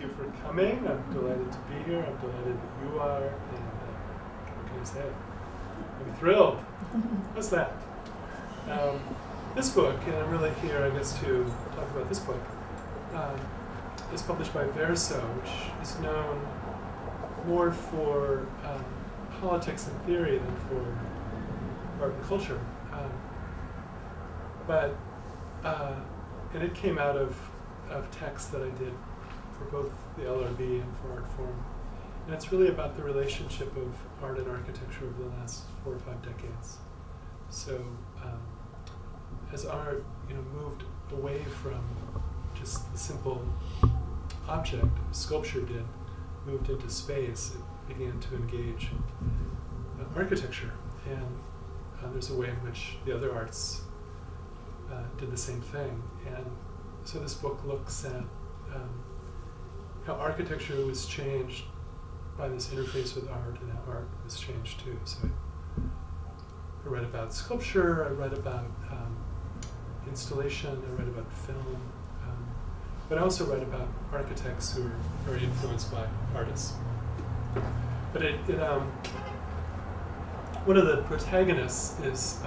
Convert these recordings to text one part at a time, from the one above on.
you for coming. I'm delighted to be here. I'm delighted that you are. And what can I say? I'm thrilled. What's that? This book, and I'm really here, I guess, to talk about this book, is published by Verso, which is known more for politics and theory than for art and culture. And it came out of texts that I did for both the LRB and for Art Forum. And it's really about the relationship of art and architecture over the last 4 or 5 decades. So as art, moved away from just the simple object, sculpture did, moved into space, it began to engage architecture. And there's a way in which the other arts did the same thing. And so this book looks at how architecture was changed by this interface with art, and how art was changed too. So I read about sculpture, I read about installation, I read about film, but I also read about architects who are very influenced by artists. But one of the protagonists is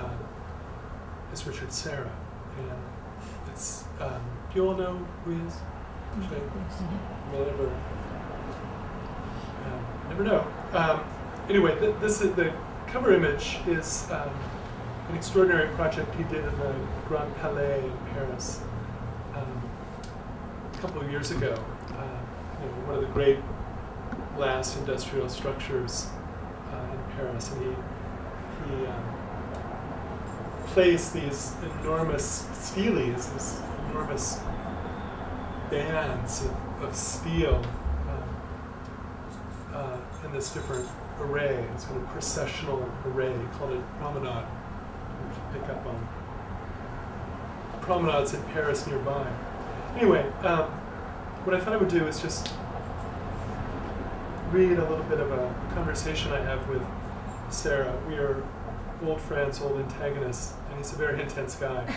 Richard Serra, and it's do you all know who he is? Never know. Anyway, this is the cover image is an extraordinary project he did in the Grand Palais in Paris a couple of years ago. One of the great last industrial structures in Paris, and he placed these enormous steles, these enormous bands of steel in this different array, this kind of processional array. He called it promenade. You pick up on promenades in Paris nearby. Anyway, what I thought I would do is just read a little bit of a conversation I have with Serra. We are old friends, old antagonists, and he's a very intense guy.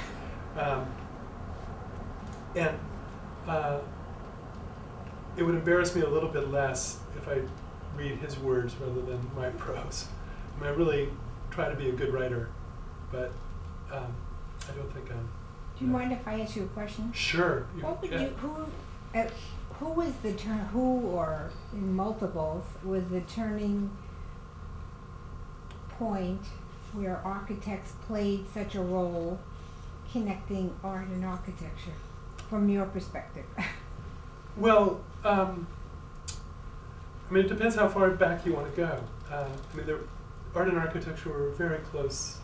It would embarrass me a little bit less if I read his words rather than my prose. I really try to be a good writer, but I don't think I'm. Do you mind if I ask you a question? Sure. Who was the or in multiples was the turning point where architects played such a role connecting art and architecture, from your perspective? Well, it depends how far back you want to go. Art and architecture were very close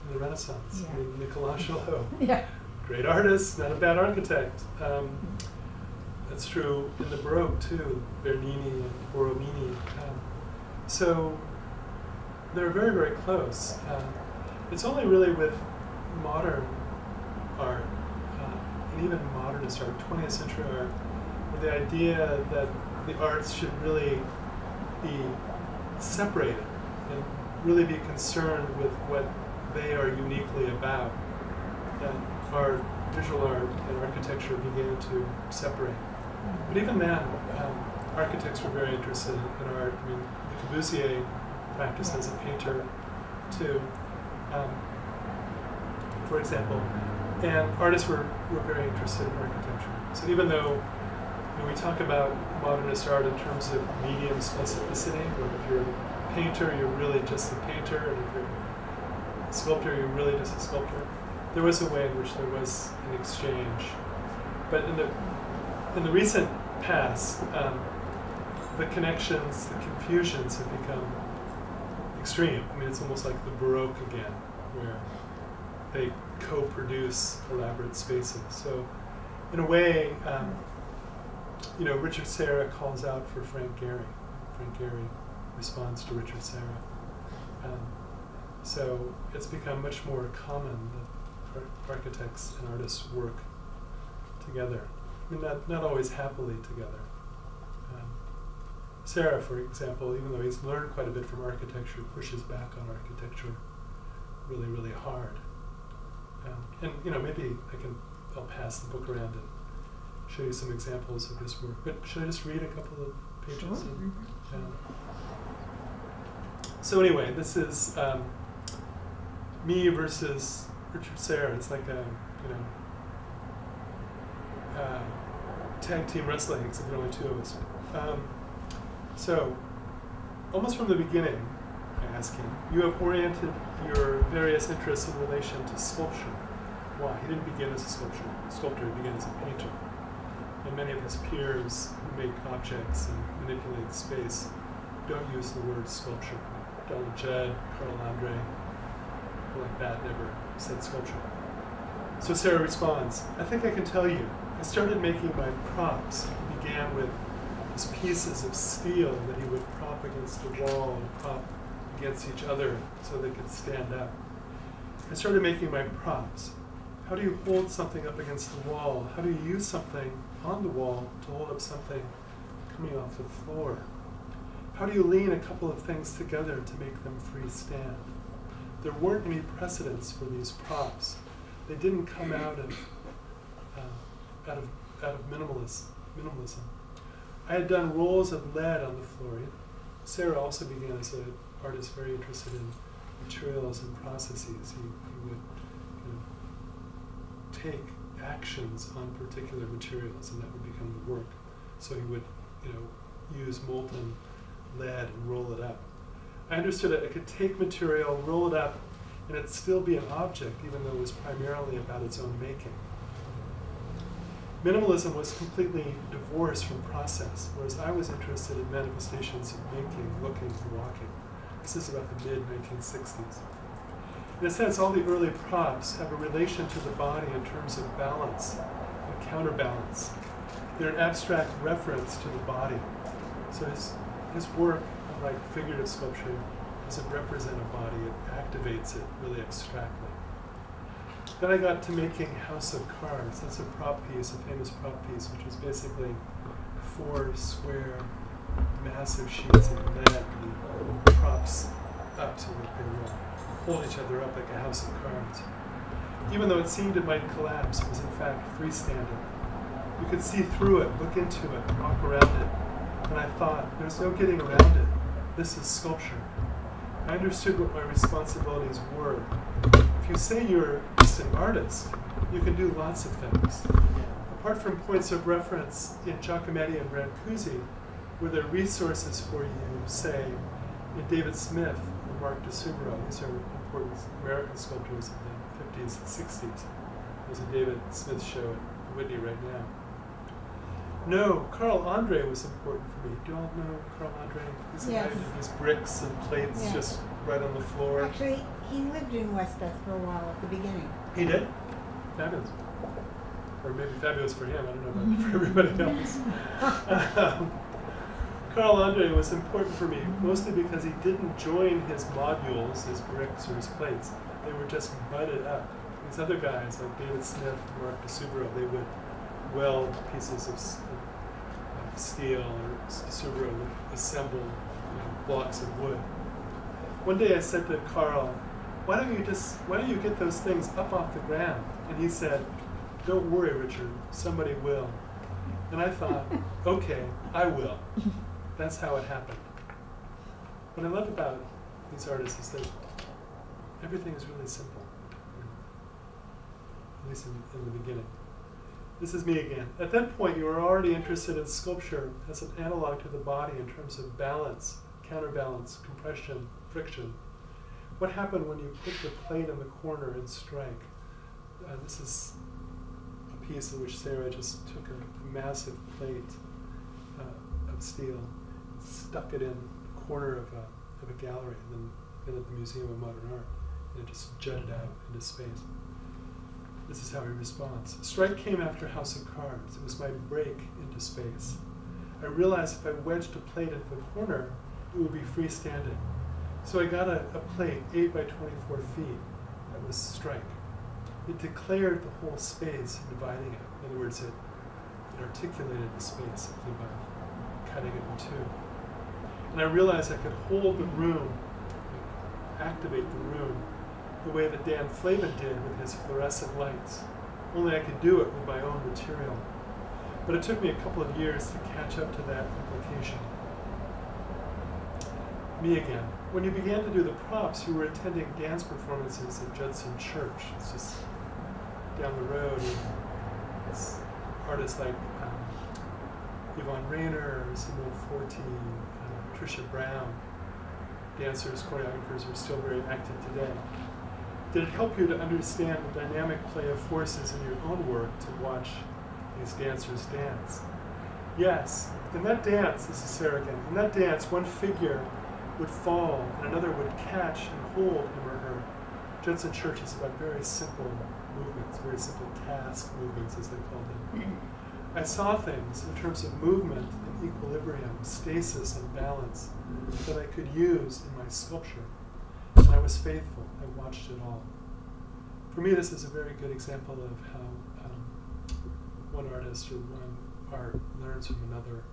in the Renaissance. Yeah. Michelangelo, Yeah. great artist, not a bad architect. That's true in the Baroque too, Bernini and Borromini. So they're very, very close. It's only really with modern art, and even modernist art, 20th century art, where the idea that the arts should really be separated and really be concerned with what they are uniquely about, that art, visual art, and architecture began to separate. But even then, architects were very interested in art. Le Corbusier practiced as a painter too, for example. And artists were very interested in architecture. So even though we talk about modernist art in terms of medium specificity, where if you're a painter, you're really just a painter, and if you're a sculptor, you're really just a sculptor, there was a way in which there was an exchange. But in the recent past, the connections, the confusions have become extreme. It's almost like the Baroque again, where they co-produce elaborate spaces. So in a way, Richard Serra calls out for Frank Gehry. Frank Gehry responds to Richard Serra. So it's become much more common that architects and artists work together. Not always happily together. Serra, for example, even though he's learned quite a bit from architecture, pushes back on architecture really, really hard. And maybe I'll pass the book around and show you some examples of his work. But should I just read a couple of pages? Sure. So anyway, this is me versus Richard Serra. It's like a, tag team wrestling, except there are only two of us. So, almost from the beginning, I ask him, you have oriented your various interests in relation to sculpture. Why? He didn't begin as a sculptor, he began as a painter. And many of his peers who make objects and manipulate space don't use the word sculpture. Donald Judd, Carl Andre, people like that never said sculpture. So Sarah responds, I think I can tell you. I started making my props. He began with these pieces of steel that he would prop against the wall and prop against each other so they could stand up. I started making my props. How do you hold something up against the wall? How do you use something on the wall to hold up something coming off the floor? How do you lean a couple of things together to make them freestand? There weren't any precedents for these props. They didn't come out of minimalism. I had done rolls of lead on the floor. Sarah also began as an artist very interested in materials and processes. He would take actions on particular materials, and that would become the work. So he would use molten lead and roll it up. I understood it. I could take material, roll it up, and it'd still be an object, even though it was primarily about its own making. Minimalism was completely divorced from process, whereas I was interested in manifestations of making, looking, and walking. This is about the mid-1960s. In a sense, all the early props have a relation to the body in terms of balance and counterbalance. They're an abstract reference to the body. So his work, like figurative sculpture, doesn't represent a body, it activates it really abstractly. Then I got to making House of Cards. That's a prop piece, a famous prop piece, which was basically 4 square, massive sheets of lead and props up so that they will hold each other up like a house of cards. Even though it seemed it might collapse, it was in fact freestanding. You could see through it, look into it, walk around it. And I thought, there's no getting around it. This is sculpture. I understood what my responsibilities were. If you say you're just an artist, you can do lots of things. Apart from points of reference in Giacometti and Brancusi, were there resources for you, say, in David Smith and Mark DeSubero? These are important American sculptors of the 50s and 60s. There's a David Smith show at Whitney right now. No, Carl Andre was important for me. Do you all know Carl Andre? He's the guy who did these bricks and plates just right on the floor. Actually, he lived in Westbeth for a while at the beginning. He did? Fabulous. Or maybe fabulous for him, I don't know about for everybody else. Carl Andre was important for me, mostly because he didn't join his modules, his bricks, or his plates. They were just butted up. These other guys, like David Smith and Mark DeSubero, they would weld pieces of steel, or DeSubero would assemble blocks of wood. One day I said to Carl, why don't you get those things up off the ground? And he said, don't worry, Richard, somebody will. And I thought, okay, I will. That's how it happened. What I love about these artists is that everything is really simple, at least in the beginning. This is me again. At that point, you were already interested in sculpture as an analog to the body in terms of balance, counterbalance, compression, friction. What happened when you put the plate in the corner and strike? This is a piece in which Sarah just took a massive plate of steel, stuck it in the corner of a gallery, and then at the Museum of Modern Art, and it just jutted out into space. This is how he responds. Strike came after House of Cards. It was my break into space. I realized if I wedged a plate into the corner, it would be freestanding. So I got a plate 8 by 24 feet. That was strike. It declared the whole space, dividing it. In other words, it articulated the space simply by cutting it in two. And I realized I could hold the room, activate the room, the way that Dan Flavin did with his fluorescent lights. Only I could do it with my own material. But it took me a couple of years to catch up to that implication. Me again. When you began to do the props, you were attending dance performances at Judson Church. It's just down the road. And it's artists like Yvonne Rainer, Simone Forti, Tricia Brown. Dancers, choreographers are still very active today. Did it help you to understand the dynamic play of forces in your own work to watch these dancers dance? Yes. In that dance, this is Sarah again, in that dance, one figure would fall and another would catch and hold him or her. Judson Church is about very simple movements, very simple task movements, as they called them. I saw things in terms of movement and equilibrium, stasis and balance that I could use in my sculpture. And I was faithful. I watched it all. For me, this is a very good example of how one artist or one art learns from another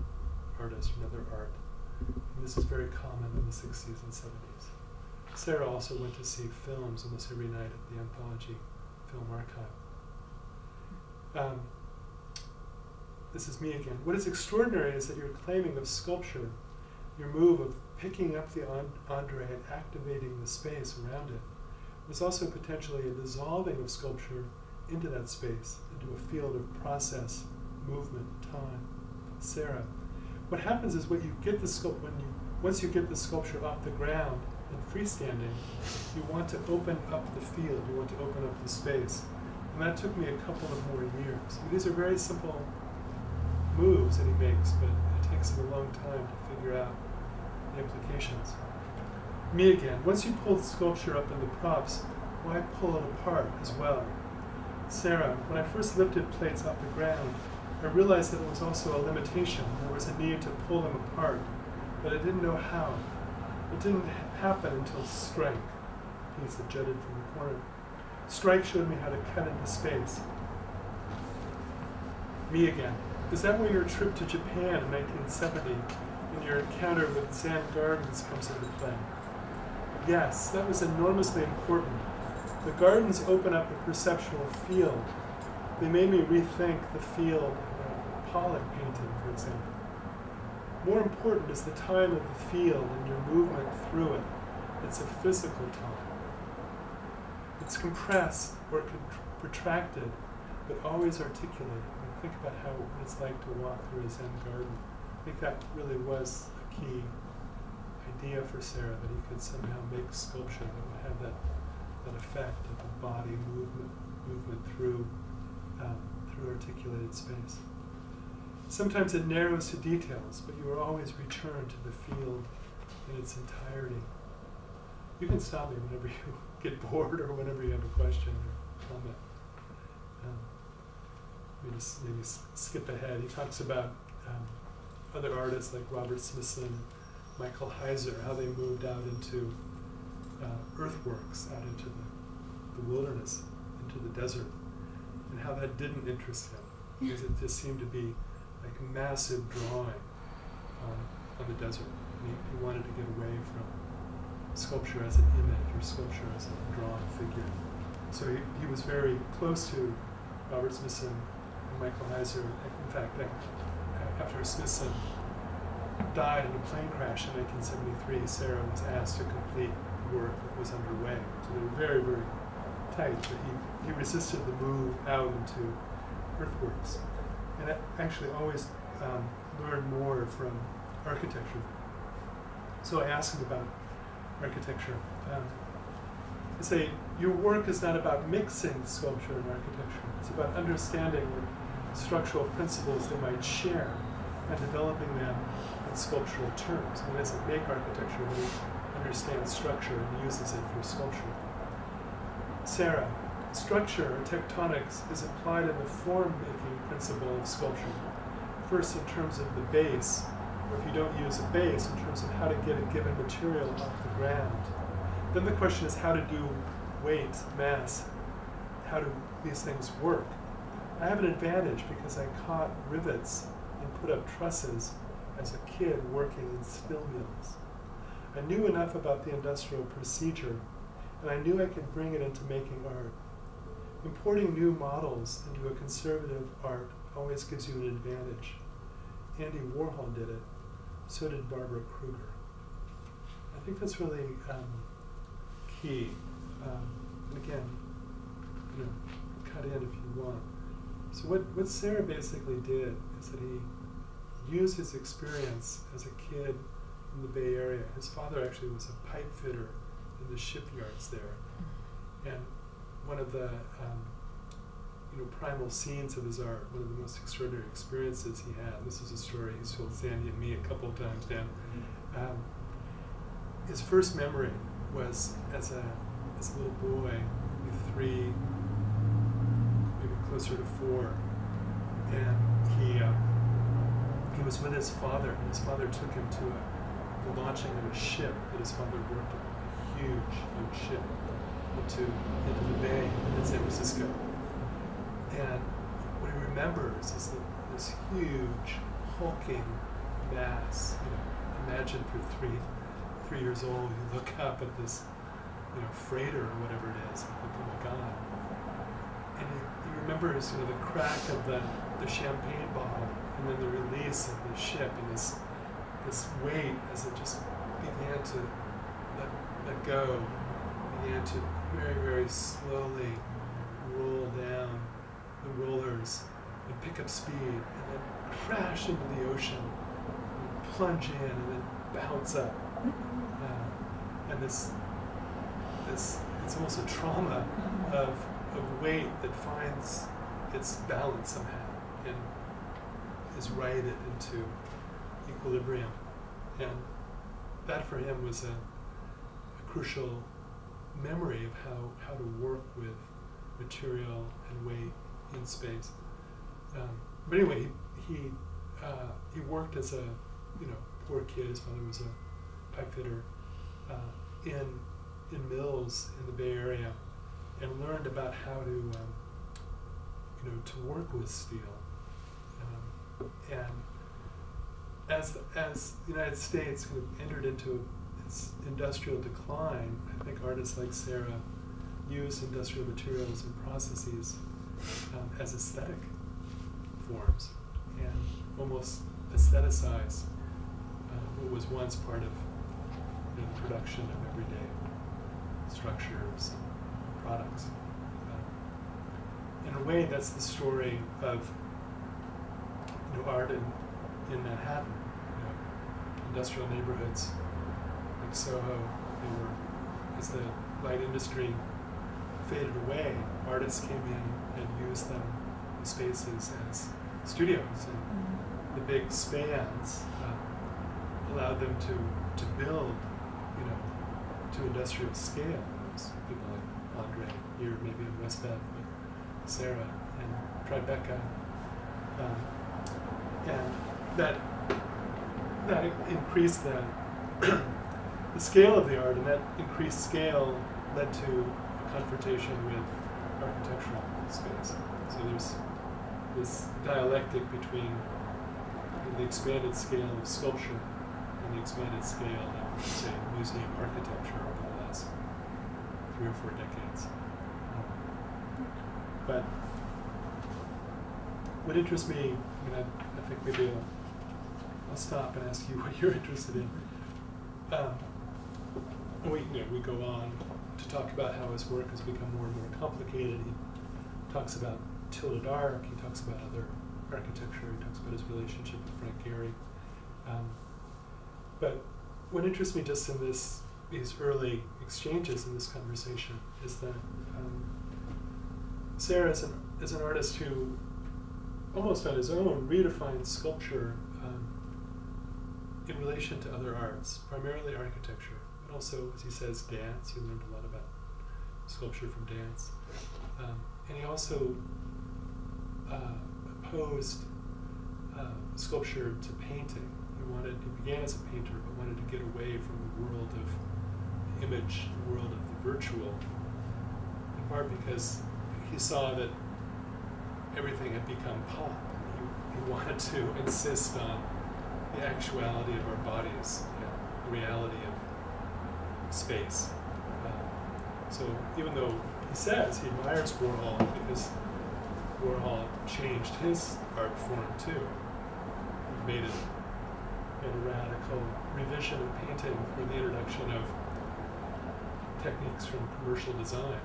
artist, another art. And this is very common in the 60s and 70s. Sarah also went to see films almost every night at the Anthology Film Archive. This is me again. What is extraordinary is that your claiming of sculpture, your move of picking up the Andre and activating the space around it, was also potentially a dissolving of sculpture into that space, into a field of process, movement, time. Sarah, what happens is once you get the sculpture off the ground and freestanding, you want to open up the field, you want to open up the space. And that took me a couple of more years. And these are very simple moves that he makes, but it takes him a long time to figure out the implications. Me again. Once you pull the sculpture up into props, why pull it apart as well? Sarah, when I first lifted plates off the ground, I realized that it was also a limitation. There was a need to pull them apart, but I didn't know how. It didn't happen until Strike, piece that jutted from the corner. Strike showed me how to cut into space. Me again. Is that when your trip to Japan in 1970 and your encounter with Zen gardens comes into play? Yes, that was enormously important. The gardens open up a perceptual field. They made me rethink the field of Pollock painting, for example. More important is the time of the field and your movement through it. It's a physical time. It's compressed or protracted, but always articulated. Think about what it's like to walk through a Zen garden. I think that really was a key idea for Sarah, that he could somehow make sculpture that would have that effect of a body movement through articulated space. Sometimes it narrows to details, but you are always returned to the field in its entirety. You can stop me whenever you get bored or whenever you have a question or comment. Maybe skip ahead. He talks about other artists like Robert Smithson, Michael Heiser, how they moved out into earthworks, out into the wilderness, into the desert, and how that didn't interest him, because it just seemed to be like a massive drawing on the desert. And he wanted to get away from sculpture as an image or sculpture as a drawn figure. So he was very close to Robert Smithson and Michael Heiser. In fact, after Smithson died in a plane crash in 1973, Sarah was asked to complete work that was underway. So they were very, very tight, but he resisted the move out into earthworks. And I actually always learned more from architecture. So I asked him about architecture. I say, your work is not about mixing sculpture and architecture. It's about understanding what structural principles they might share and developing them in sculptural terms. I mean, as a make architecture, we understand structure and uses it for sculpture. Sarah, structure or tectonics is applied in the form-making principle of sculpture. First, in terms of the base, or if you don't use a base, in terms of how to get a given material off the ground. Then the question is how to do weight, mass, how do these things work? I have an advantage because I caught rivets and put up trusses as a kid working in steel mills. I knew enough about the industrial procedure, and I knew I could bring it into making art. Importing new models into a conservative art always gives you an advantage. Andy Warhol did it. So did Barbara Kruger. I think that's really key. And again, cut in if you want. So what Sarah basically did is that he used his experience as a kid in the Bay Area. His father actually was a pipe fitter in the shipyards there. And one of the primal scenes of his art, one of the most extraordinary experiences he had, this is a story he's told Sandy and me a couple of times now. His first memory was as a little boy, maybe 3, maybe closer to 4, and he was with his father, and his father took him to the launching of a ship that his father worked on, a huge ship, into the bay in San Francisco. And what he remembers is this huge, hulking mass. Imagine for 3 years old, you look up at this, freighter or whatever it is, and think, oh my God. And he remembers, the crack of the champagne bottle, and then the release of the ship, and this weight as it just began to let go, began to very, very slowly roll down the rollers and pick up speed, and then crash into the ocean, and plunge in, and then bounce up. And this it's almost a trauma of weight that finds its balance somehow and is righted into equilibrium. And that for him was a crucial memory of how to work with material and weight in space. But anyway, he worked as a poor kid. His father was a pipe fitter in mills in the Bay Area, and learned about how to work with steel. And as the United States kind of entered into its industrial decline, I think artists like Sarah used industrial materials and processes as aesthetic forms, and almost aestheticized what was once part of the production of everyday structures and products. In a way, that's the story of art in Manhattan. Industrial neighborhoods like Soho, as the light industry faded away, artists came in and used them, the spaces, as studios, and the big spans allowed them to build, to industrial scale. There's people like Andre here, maybe in Westbeth, but Sarah and Tribeca, and that increased the scale of the art, and that increased scale led to a confrontation with architectural space. So there's this dialectic between the expanded scale of sculpture and the expanded scale of, say, museum architecture over the last 3 or 4 decades. But what interests me, I think maybe I'll stop and ask you what you're interested in. And we go on to talk about how his work has become more and more complicated. He talks about tilted arc, he talks about other architecture, he talks about his relationship with Frank Gehry. But what interests me just in these early exchanges in this conversation is that Sarah is an artist who, almost on his own, redefines sculpture in relation to other arts, primarily architecture, but also, as he says, dance. He learned a lot about sculpture from dance. And he also opposed sculpture to painting. He began as a painter, but wanted to get away from the world of the image, the world of the virtual, in part because he saw that everything had become pop, and he wanted to insist on the actuality of our bodies, the reality of space. So even though he says he admires Warhol because Warhol changed his art form too. He made a radical revision of painting through the introduction of techniques from commercial design.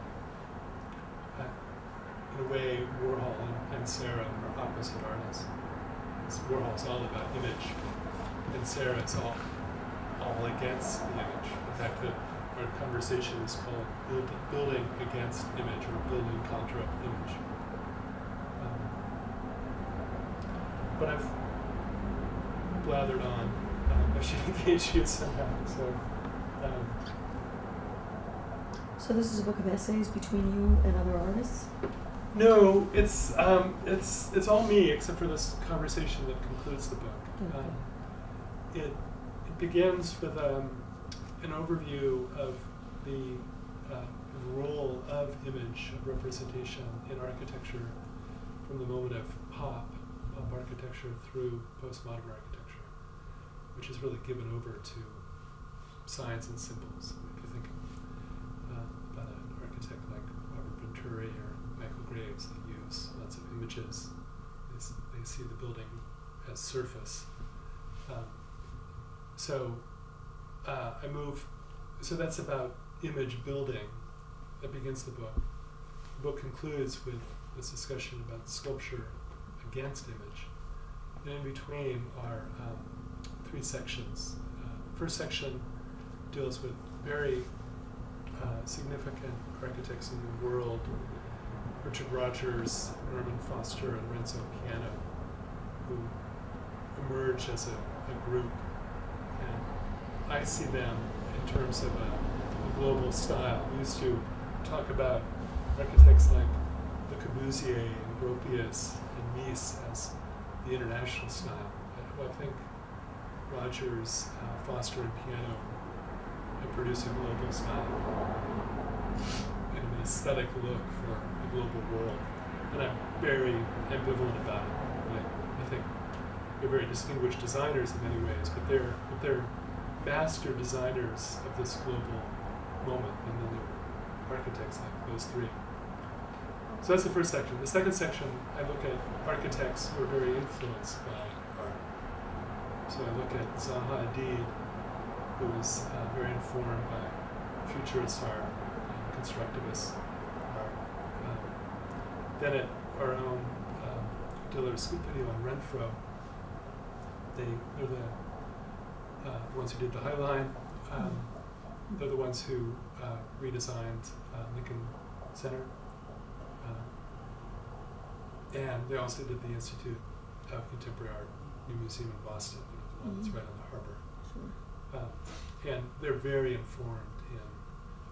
In a way, Warhol and Serra are opposite artists. Warhol's all about image, and Serra is all against the image. In fact, our conversation is called building against image, or building contra image. But I've blathered on. I should engage you somehow. So this is a book of essays between you and other artists? No, it's all me except for this conversation that concludes the book. Okay. It begins with an overview of the role of image, of representation in architecture from the moment of pop architecture through postmodern architecture, which is really given over to signs and symbols. If you think about an architect like Robert Venturi or Michael Graves, they use lots of images. They see the building as surface. So that's about image building. That begins the book. The book concludes with this discussion about sculpture against image. And in between are three sections. First section deals with very significant architects in the world: Richard Rogers, Norman Foster, and Renzo Piano, who emerge as a group. And I see them in terms of a global style. We used to talk about architects like Le Corbusier and Gropius and Mies as the international style. I think Rogers, Foster, and Piano produce a global style, and an aesthetic look for the global world. And I'm very ambivalent about it. I think they're very distinguished designers in many ways, but they're master designers of this global moment, and then there are architects like those three. So that's the first section. The second section, I look at architects who are very influenced by art. So I look at Zaha Hadid, who is very informed by futurist art and constructivist art. Then at our own Diller's Scoop video on Renfro, they're the ones who did the High Line. They're the ones who redesigned Lincoln Center. And they also did the Institute of Contemporary Art, New Museum in Boston, the one that's right on the harbor. Sure. And they're very informed in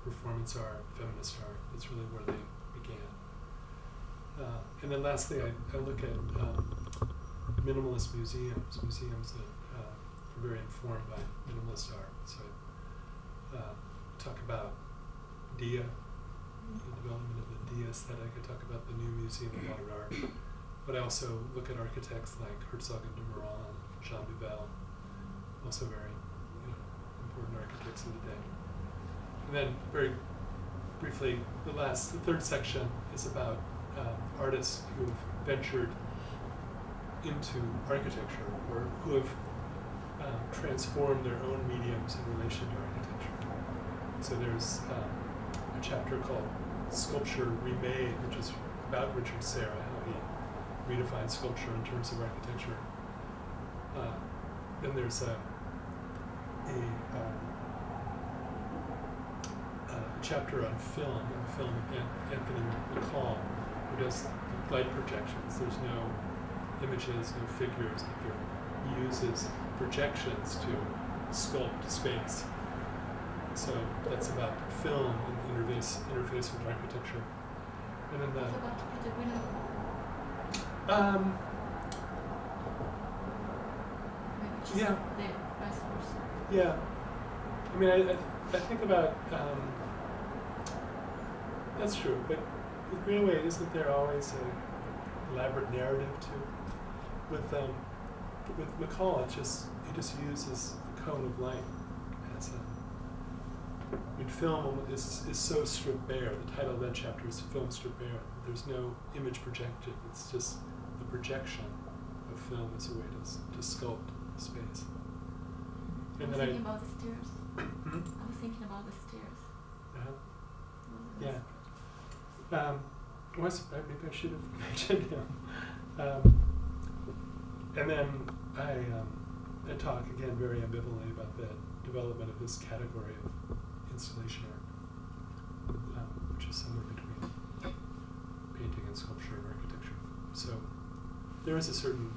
performance art, feminist art. That's really where they began. And then lastly, I look at minimalist museums that are very informed by minimalist art. So I talk about Dia, the development of the Dia aesthetic. I talk about the new Museum of Modern Art. But I also look at architects like Herzog and de Meuron, Jean Nouvel, also very important architects of the day. And then very briefly, the third section is about artists who have ventured into architecture, or who have transformed their own mediums in relation to architecture. So there's a chapter called Sculpture Remade, which is about Richard Serra, how he redefined sculpture in terms of architecture. Then there's a chapter on film of Anthony McCall, who does light projections. There's no images, no figures, but he uses projections to sculpt space. So that's about film and interface with architecture. And then yeah. Yeah. I mean, I think about, that's true, but with Greenaway, isn't there always an elaborate narrative too? With McCall, he just uses the cone of light as mean, film is so stripped bare. The title of that chapter is Film Stripped Bare. There's no image projected. It's just the projection of film as a way to sculpt space. And I was then thinking about the stairs. Hmm? I was thinking about the stairs. Yeah. Maybe I should have mentioned him. And then I talk again very ambivalently about the development of this category of installation art, which is somewhere between painting and sculpture and architecture. So there is a certain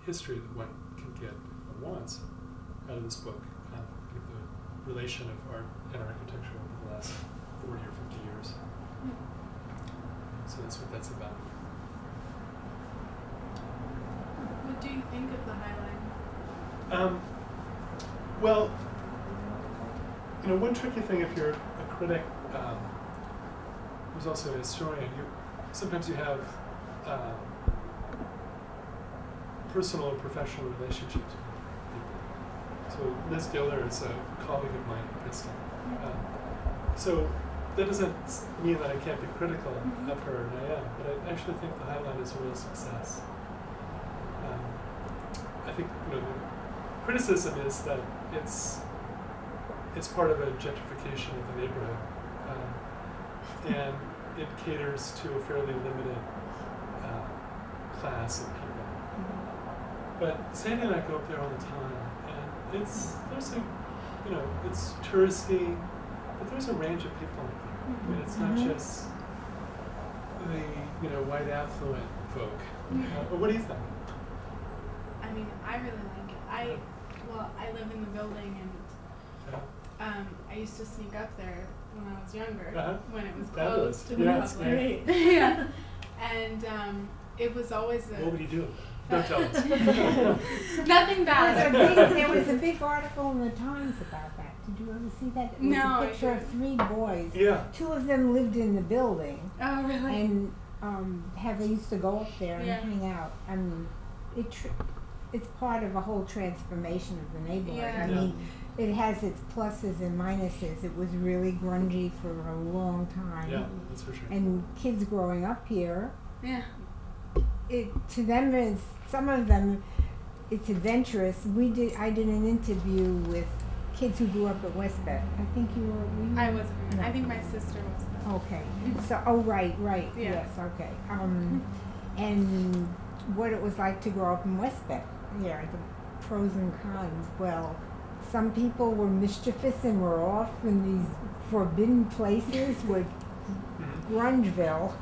history that one can get, if one wants, out of this book, with the relation of art and architecture over the last 40 or 50 years. So that's what that's about. What do you think of the Highline? Well, one tricky thing if you're a critic who's also a historian, sometimes you have personal or professional relationships with people. So Liz Giller is a colleague of mine at Princeton. So that doesn't mean that I can't be critical of her, and I am, but I actually think the Highline is a real success. I think the criticism is that it's part of a gentrification of the neighborhood, and it caters to a fairly limited class of people. But Sandy and I go up there all the time, and it's touristy, but there's a range of people up there. I mean, it's not just the white affluent folk. But what do you think? I mean, I really like it. I live in the building, and I used to sneak up there when I was younger, when it was closed to the public. Yeah. And it was always what would you do? Don't tell us. Nothing bad. There was a big article in the Times about that. Did you ever see that? It was a picture of 3 boys. Yeah. 2 of them lived in the building. Oh, really? And they used to go up there and hang out. I mean, it's part of a whole transformation of the neighborhood. Yeah. I mean, it has its pluses and minuses. It was really grungy for a long time. Yeah, that's for sure. And kids growing up here, to them is, some of them, it's adventurous. I did an interview with kids who grew up at Westbeth. I think you were. I wasn't. No. I think my sister was. Okay. So, right. Yeah. Yes. Okay. And what it was like to grow up in Westbeth. Yeah, the pros and cons. Well, some people were mischievous and were off in these forbidden places with Grungeville,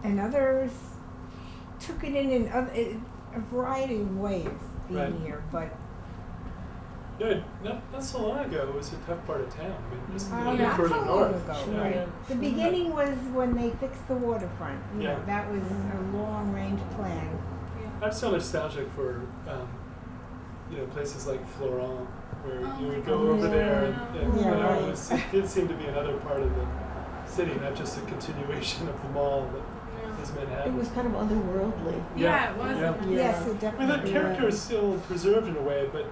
and others took it in a variety of ways being here. But not so long ago, it was a tough part of town. I mean, just a little bit not further so north. Long ago, right. The beginning was when they fixed the waterfront. That was a long-range plan. I'm still nostalgic for places like Florent, where you would go over there, and it did seem to be another part of the city, not just a continuation of the mall that is Manhattan. It was kind of otherworldly. Yeah, it was. Yeah. Yes, it definitely. I mean, that character is still preserved in a way, but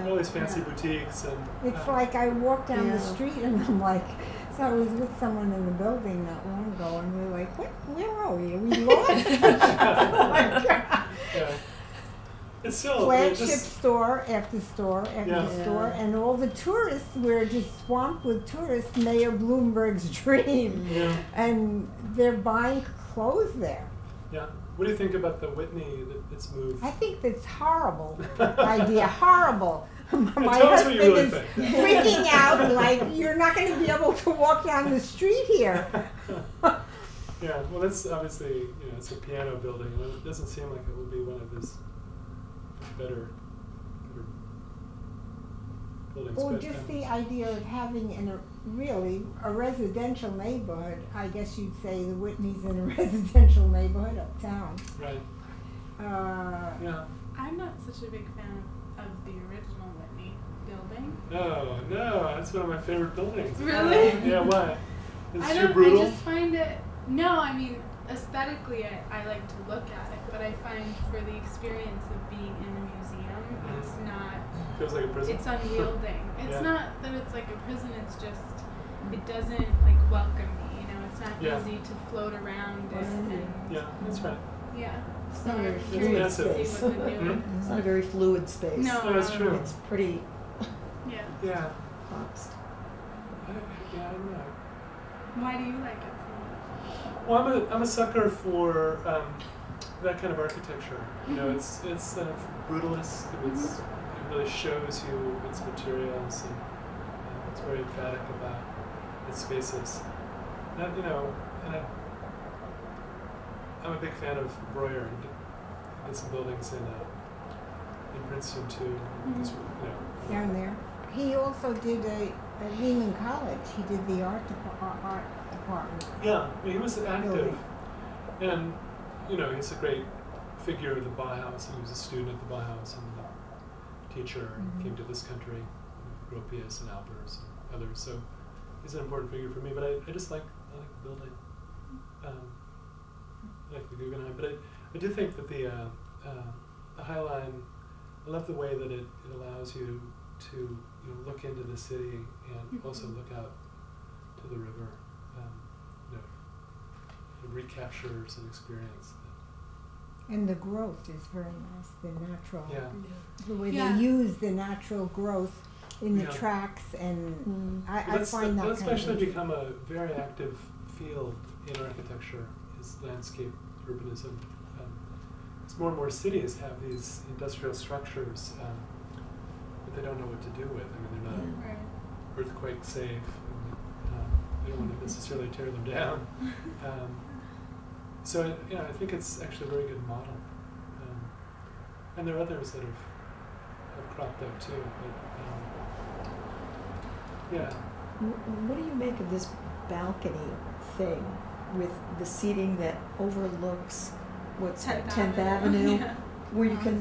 all these fancy boutiques and. It's like I walked down the street and I'm like, so I was with someone in the building not long ago, and we were like, where are we? Are we lost? Oh my God. Yeah. It's still flagship store after store after store, and all the tourists were just swamped with tourists. Mayor Bloomberg's dream, and they're buying clothes there. Yeah. What do you think about the Whitney that's moved? I think that's horrible idea. Horrible. My husband really is freaking out, like, you're not going to be able to walk down the street here. Yeah, well, that's obviously, it's a piano building, and it doesn't seem like it will be one of his better buildings. Or just the idea of having a residential neighborhood. I guess you'd say the Whitney's in a residential neighborhood uptown. Right. I'm not such a big fan of the original Whitney building. No, that's one of my favorite buildings. Really? Yeah, why? It's too brutal? I just find it, I mean, aesthetically I like to look at it, but I find for the experience of being in a museum, it's not. Feels like a prison. It's unwielding. It's Yeah. not that it's like a prison. It's just it doesn't like welcome me. You know, it's not Yeah. easy to float around and Yeah, that's right. yeah. It's So not a very I'm It's fluid curious to massive. see space. what the new. It's not a very fluid space. No, No, that's true. It's pretty Yeah. Yeah. boxed. Yeah, I don't know. Why do you like it so much? Well, I'm a sucker for that kind of architecture. You know, it's brutalist. It really shows you its materials, and it's very emphatic about its spaces. And, you know, I'm a big fan of Breuer. He did some buildings in Princeton too. These were, you know, Down there. He also did at Lehman College. He did the art department. Yeah, I mean, he was active, Building. and you know, he's a great figure of the Bauhaus. And he was a student at the Bauhaus and a teacher, and came to this country, with Gropius and Albers and others. So he's an important figure for me. But I just like the building, I like the Guggenheim. But I do think that the High Line, I love the way that it allows you to look into the city and also look out to the river. It recaptures an experience. And the growth is very nice, the natural. Yeah. The way Yeah. they use the natural growth in the Yeah. tracks, and I That's find that that's kind of actually interesting. become a very active field in architecture, is landscape urbanism. As more and more cities have these industrial structures, but they don't know what to do with. I mean, they're not Right. earthquake safe. And, they don't want to necessarily tear them down. So I think it's actually a very good model. And there are others that have cropped up too. But, yeah. What do you make of this balcony thing with the seating that overlooks what's that, 10th Avenue, Yeah. where you can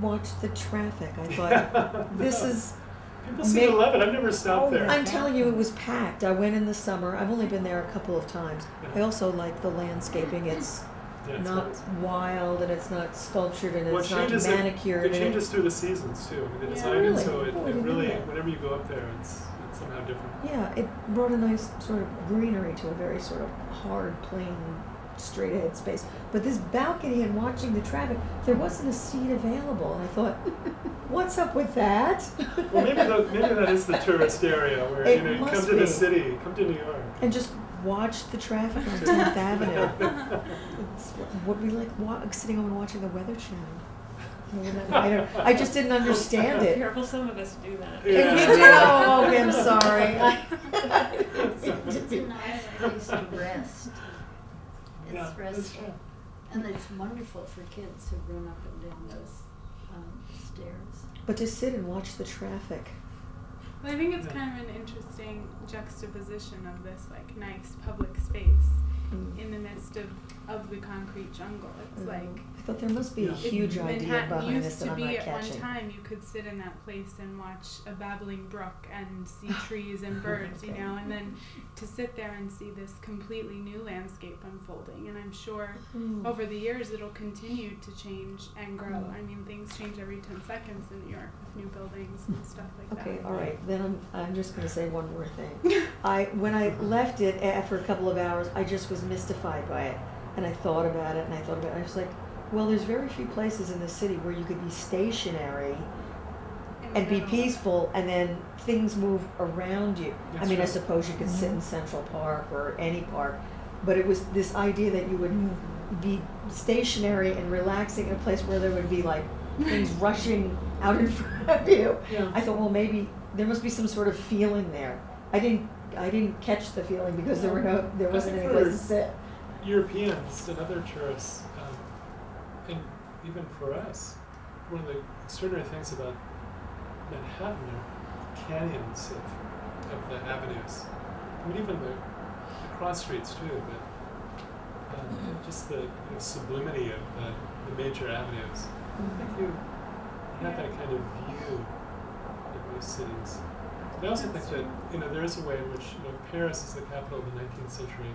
watch the traffic? I thought, this is... People seem to love it. I've never stopped there. I'm telling you, it was packed. I went in the summer. I've only been there a couple of times. Yeah. I also like the landscaping. It's Yeah, it's not nice. wild, and it's not sculptured, and Well, it's not manicured. It and changes through the seasons too. I mean, they Yeah. designed it Really? so Oh, I it didn't know really, that. whenever you go up there, it's somehow different. Yeah, it brought a nice sort of greenery to a very sort of hard, plain, straight ahead space. But this balcony and watching the traffic, there wasn't a seat available. And I thought, what's up with that? Well, maybe that is the tourist area where It you must come to the be. city, come to New York. And just watch the traffic on 10th Avenue. It's what we like sitting home and watching the Weather Channel. I just didn't understand it. Careful, some of us do that. Yeah. And you do? Oh, okay, I'm sorry. It's a nice place to rest. Yeah, It's that's restful. true. And it's wonderful for kids who run up and down those stairs. But to sit and watch the traffic. Well, I think it's Yeah. kind of an interesting juxtaposition of this like nice public space in the midst of the concrete jungle. It's like I thought there must be a Yeah. huge idea Manhattan behind used this that to I'm be not at one catching. time you could sit in that place and watch a babbling brook and see trees and birds, Okay. and then to sit there and see this completely new landscape unfolding. And I'm sure over the years it'll continue to change and grow. I mean, things change every 10 seconds in New York with new buildings and stuff like Okay, that. all right. Then I'm just going to say one more thing. When I left it after a couple of hours, I just was mystified by it, and I thought about it, and I thought about it. I was like, well, there's very few places in the city where you could be stationary In the and be middle. peaceful, and then things move around you. I That's mean, I right. suppose you could sit in Central Park or any park, but it was this idea that you would be stationary and relaxing in a place where there would be like things rushing out in front of you. Yeah. I thought, well, maybe there must be some sort of feeling there. I didn't catch the feeling because there wasn't I any think place to for sit. Europeans and other tourists, and even for us, one of the extraordinary things about Manhattan are canyons of the avenues. I mean, even the cross streets too, but just the sublimity of the major avenues. I think you have that kind of view in most cities. I also think that there is a way in which Paris is the capital of the 19th century.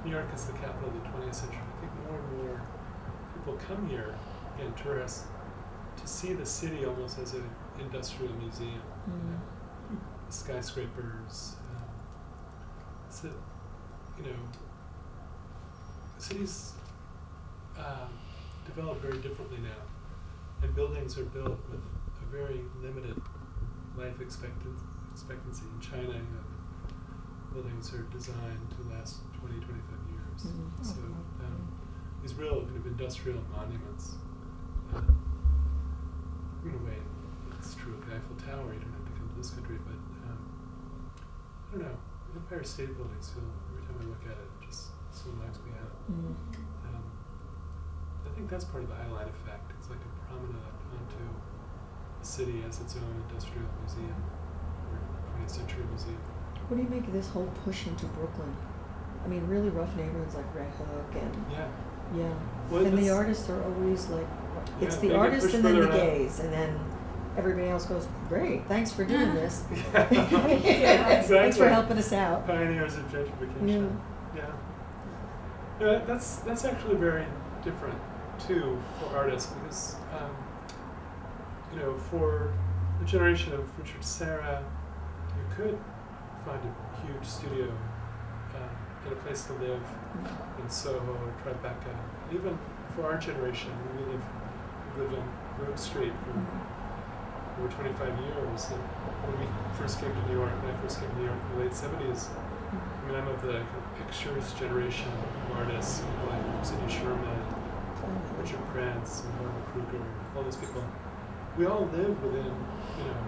New York is the capital of the 20th century. I think more and more people come here, again, tourists, to to see the city almost as an industrial museum. You know, skyscrapers. So, you know, cities develop very differently now, and buildings are built with a very limited life expectancy. In China, you know, buildings are designed to last 20, 25 years. So these real kind of industrial monuments, in a way, it's true of the Eiffel Tower. You don't have to come to this country, but I don't know. Empire State Buildings feel, every time I look at it, just so knocks me out. I think that's part of the Highline effect. It's like a promenade onto the city as its own industrial museum, or 20th century museum. What do you make of this whole push into Brooklyn? I mean, really rough neighborhoods like Red Hook and Well, and the artists are always like, it's the they get artist pushed and then the further out. gays, and then everybody else goes, great, thanks for doing this. Exactly. Thanks for helping us out. Pioneers of gentrification. Yeah, that's actually very different too for artists, because you know, for the generation of Richard Serra, you could find a huge studio and a place to live in Soho or Tribeca. And even for our generation, we lived on Grove Street for over 25 years. And when we first came to New York, when I first came to New York in the late 70s, I mean, I'm of the kind of pictures generation of artists, people like Sidney Sherman, Richard Prince, and Barbara Kruger, all those people. We all lived within, you know,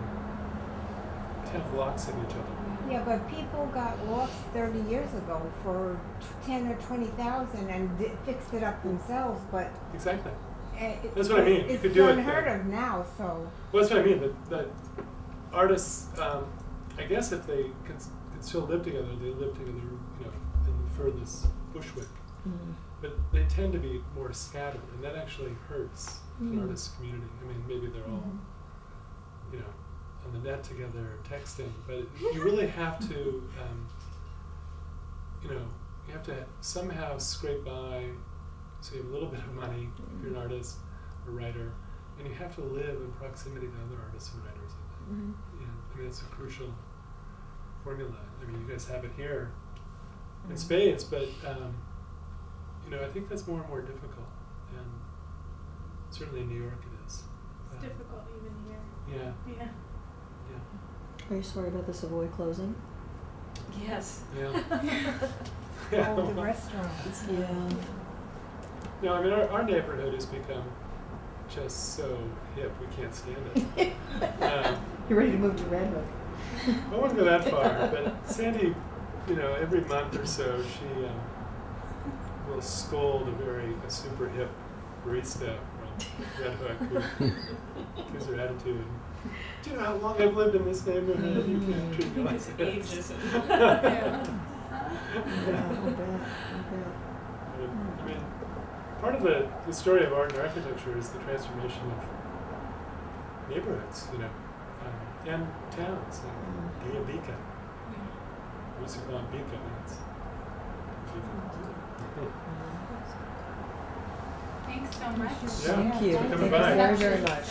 10 blocks of each other. Yeah, but people got lost 30 years ago for 10 or 20,000 and fixed it up themselves, but exactly. That's what I mean. It's you could do unheard of now, so. Well, that's what I mean. That artists, I guess, if they could still live together, they live together, you know, in the furthest Bushwick. But they tend to be more scattered, and that actually hurts an artist community. I mean, maybe they're all, you know, on the net together, texting, but you really have to, you know, you have to somehow scrape by, so you have a little bit of money if you're an artist or writer, and you have to live in proximity to other artists and writers. Yeah, I mean, it's a crucial formula. I mean, you guys have it here in spades, but you know, I think that's more and more difficult, and certainly in New York it is. It's difficult even here. Yeah. Are you sorry about the Savoy closing? Yes. Yeah. All the restaurants. Yeah. No, I mean, our neighborhood has become just so hip, we can't stand it. You're ready to move to Red Hook. I wouldn't go that far, but Sandy, you know, every month or so, she will scold a super hip barista from Red Hook who gives her attitude. Do you know how long I've lived in this neighborhood? You can't treat me like this. I mean, part of the story of art and architecture is the transformation of neighborhoods, you know, and towns, like Bika. We used to call it Bika. Thanks so much. Yeah, Thank you. thanks for coming Thank you by. very, very much.